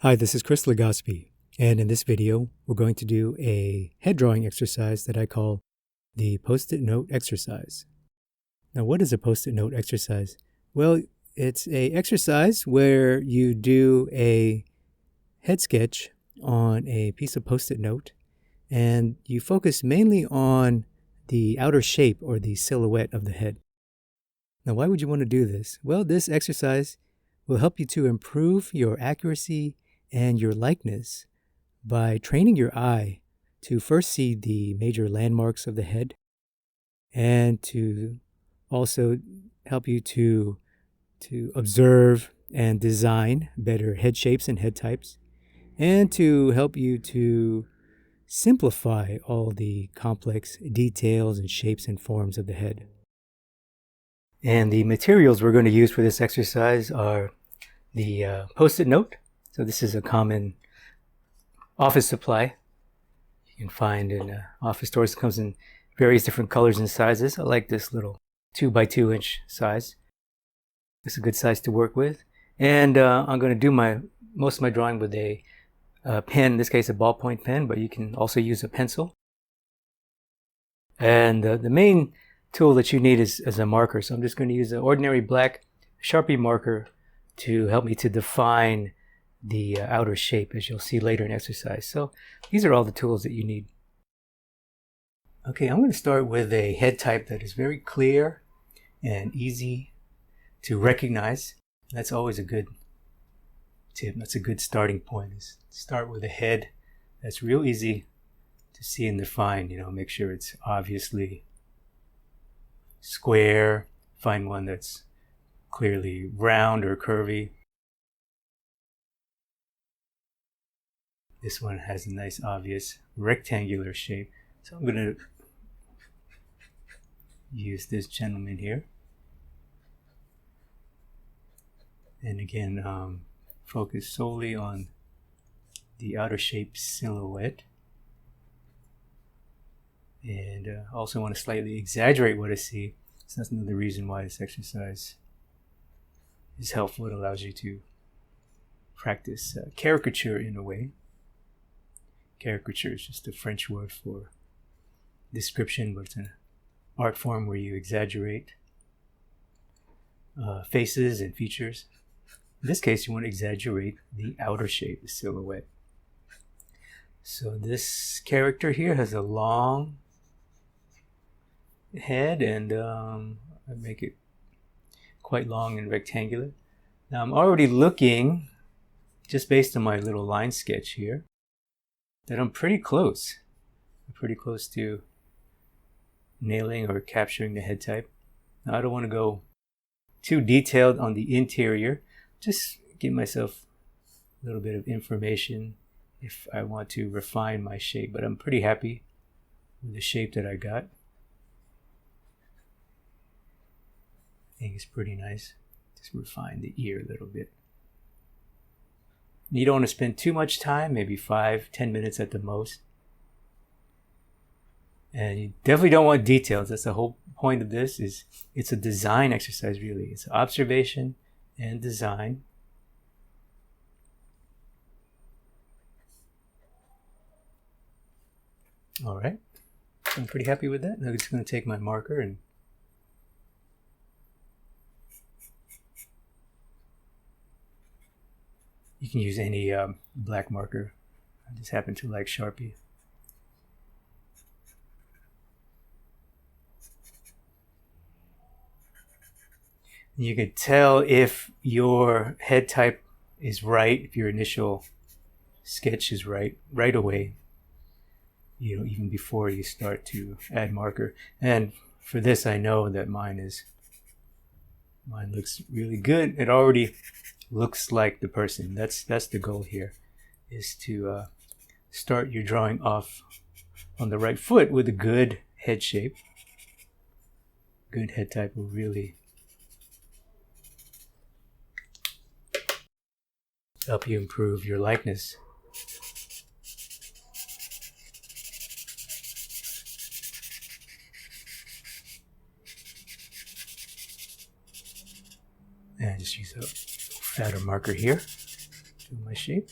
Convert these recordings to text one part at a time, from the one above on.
Hi, this is Chris Legaspi, and in this video, we're going to do a head drawing exercise that I call the post-it note exercise. Now, what is a post-it note exercise? Well, it's an exercise where you do a head sketch on a piece of post-it note, and you focus mainly on the outer shape or the silhouette of the head. Now, why would you want to do this? Well, this exercise will help you to improve your accuracy and your likeness by training your eye to first see the major landmarks of the head and to also help you to observe and design better head shapes and head types, and to help you to simplify all the complex details and shapes and forms of the head. And the materials we're going to use for this exercise are the post-it note. So this is a common office supply you can find in office stores. It comes in various different colors and sizes. I like this little 2x2 inch size. It's a good size to work with. And I'm going to do most of my drawing with a pen, in this case a ballpoint pen, but you can also use a pencil. And the main tool that you need is a marker. So I'm just going to use an ordinary black Sharpie marker to help me to define the outer shape, as you'll see later in exercise. So these are all the tools that you need. Okay, I'm going to start with a head type that is very clear and easy to recognize. That's always a good tip. That's a good starting point, is start with a head that's real easy to see and define. Make sure it's obviously square. Find one that's clearly round or curvy. This one has a nice obvious rectangular shape. So I'm going to use this gentleman here. And again, focus solely on the outer shape silhouette. And also want to slightly exaggerate what I see. So that's another reason why this exercise is helpful. It allows you to practice caricature in a way. Caricature is just a French word for description, but it's an art form where you exaggerate faces and features. In this case, you want to exaggerate the outer shape, the silhouette. So this character here has a long head, and I make it quite long and rectangular. Now I'm already looking, just based on my little line sketch here, that I'm pretty close. I'm pretty close to nailing or capturing the head type. Now I don't want to go too detailed on the interior. Just give myself a little bit of information if I want to refine my shape. But I'm pretty happy with the shape that I got. I think it's pretty nice. Just refine the ear a little bit. You don't want to spend too much time, maybe 5-10 minutes at the most. And you definitely don't want details. That's the whole point of this. It's a design exercise, really. It's observation and design. All right. I'm pretty happy with that. Now I'm just going to take my marker and you can use any black marker. I just happen to like Sharpie. You could tell if your head type is right, if your initial sketch is right away, even before you start to add marker. And for this, I know that mine looks really good. It already looks like the person. That's the goal here, is to start your drawing off on the right foot with a good head shape. Good head type will really help you improve your likeness. And just use a fatter marker here. Do my shape.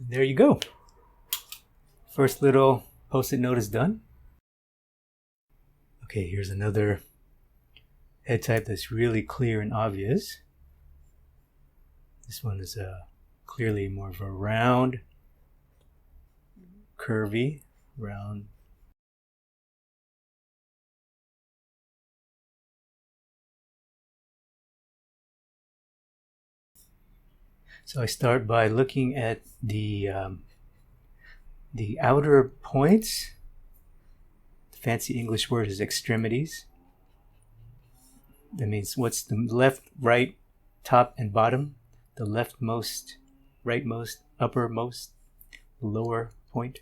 There you go. First little post-it note is done. Okay, here's another head type that's really clear and obvious. This one is clearly more of a round, curvy, round. So I start by looking at the outer points. The fancy English word is extremities. That means what's the left, right, top, and bottom. The leftmost, rightmost, uppermost, lower point.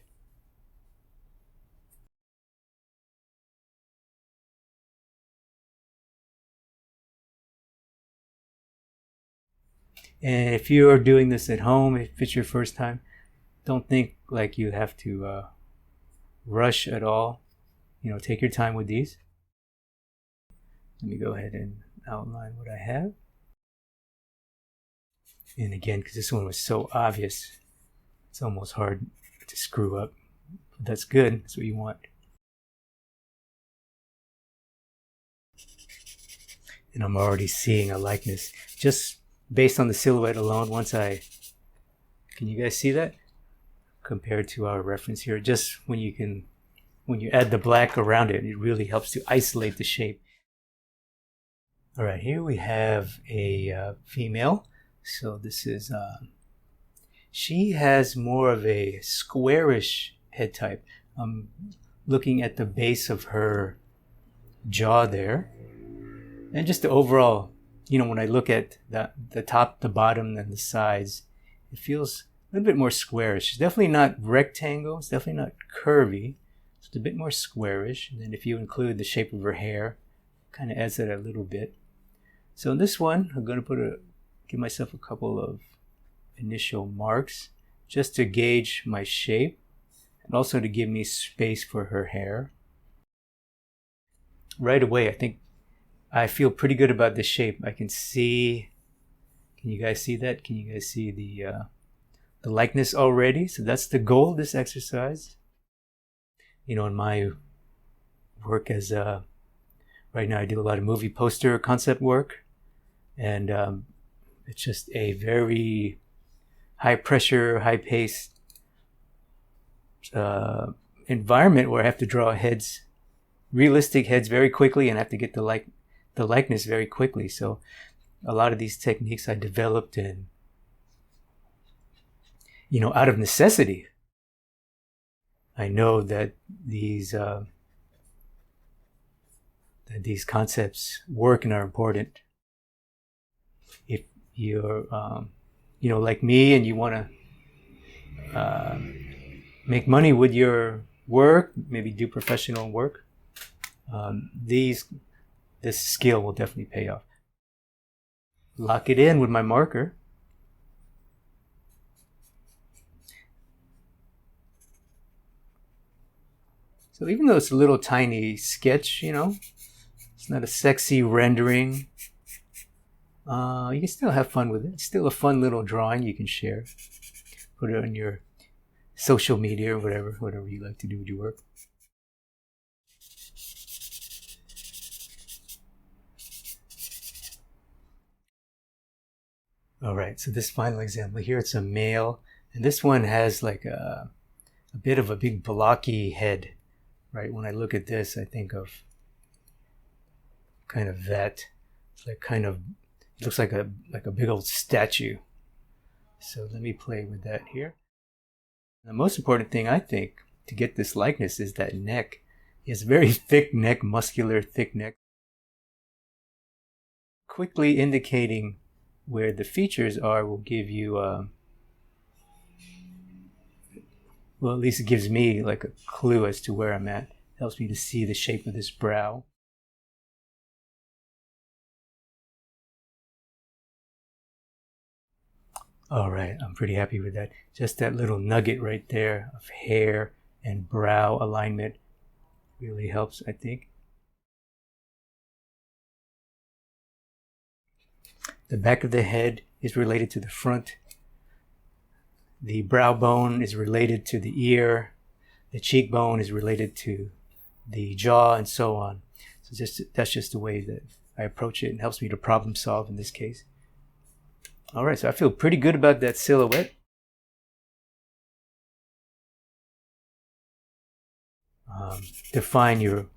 And if you're doing this at home, if it's your first time, don't think like you have to rush at all. Take your time with these. Let me go ahead and outline what I have. And again, because this one was so obvious, it's almost hard to screw up. But that's good. That's what you want. And I'm already seeing a likeness just based on the silhouette alone. Can you guys see that? Compared to our reference here, just when you add the black around it, it really helps to isolate the shape. All right, here we have a female. So this is, she has more of a squarish head type. I'm looking at the base of her jaw there. And just the overall, when I look at the top, the bottom, and the sides, it feels a little bit more squarish. It's definitely not rectangle. It's definitely not curvy. It's a bit more squarish. And then if you include the shape of her hair, kind of adds that a little bit. So in this one, I'm going to give myself a couple of initial marks just to gauge my shape and also to give me space for her hair. Right away, I feel pretty good about the shape. I can see, can you guys see that? Can you guys see the likeness already? So that's the goal of this exercise. In my work as right now I do a lot of movie poster concept work, and it's just a very high pressure, high paced environment where I have to draw realistic heads very quickly, and I have to get the likeness very quickly. So a lot of these techniques I developed out of necessity. I know that these concepts work and are important. If you're like me and you want to make money with your work, maybe do professional work, this skill will definitely pay off. Lock it in with my marker. So even though it's a little tiny sketch, it's not a sexy rendering, you can still have fun with it. It's still a fun little drawing you can share. Put it on your social media or whatever you like to do with your work. All right, so this final example here, it's a male, and this one has like a bit of a big blocky head, right? When I look at this, I think of kind of that. It's like it looks like a big old statue. So let me play with that here. The most important thing I think to get this likeness is that neck. He has a very thick neck, muscular, thick neck. Quickly indicating where the features are will give you, well, at least it gives me like a clue as to where I'm at. It helps me to see the shape of this brow. All right, I'm pretty happy with that. Just that little nugget right there of hair and brow alignment really helps, I think. The back of the head is related to the front. the brow bone is related to the ear, the cheekbone is related to the jaw, and so on. So that's just the way that I approach it, and helps me to problem solve in this case. All right, so I feel pretty good about that silhouette. Define your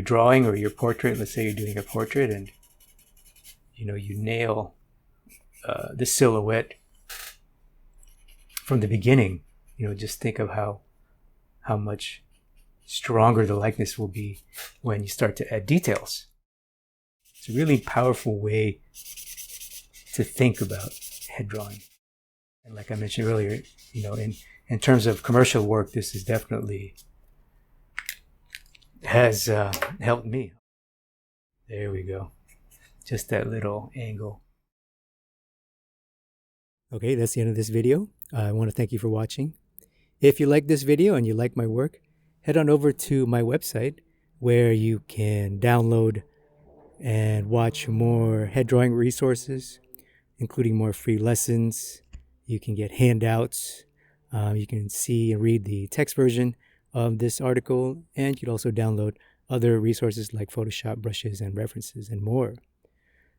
drawing or your portrait. Let's say you're doing a portrait, and you nail the silhouette from the beginning. Just think of how much stronger the likeness will be when you start to add details. It's a really powerful way to think about head drawing. And like I mentioned earlier, in terms of commercial work, this is definitely has helped me. There we go. Just that little angle. Okay, that's the end of this video. I want to thank you for watching. If you like this video and you like my work, head on over to my website where you can download and watch more head drawing resources, including more free lessons. You can get handouts. You can see and read the text version of this article, and you can also download other resources like Photoshop brushes and references and more.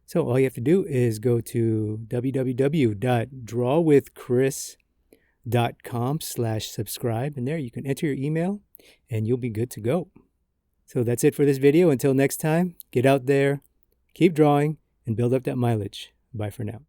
So all you have to do is go to www.drawwithchris.com/subscribe, and there you can enter your email and you'll be good to go. So that's it for this video. Until next time, get out there, keep drawing, and build up that mileage. Bye for now.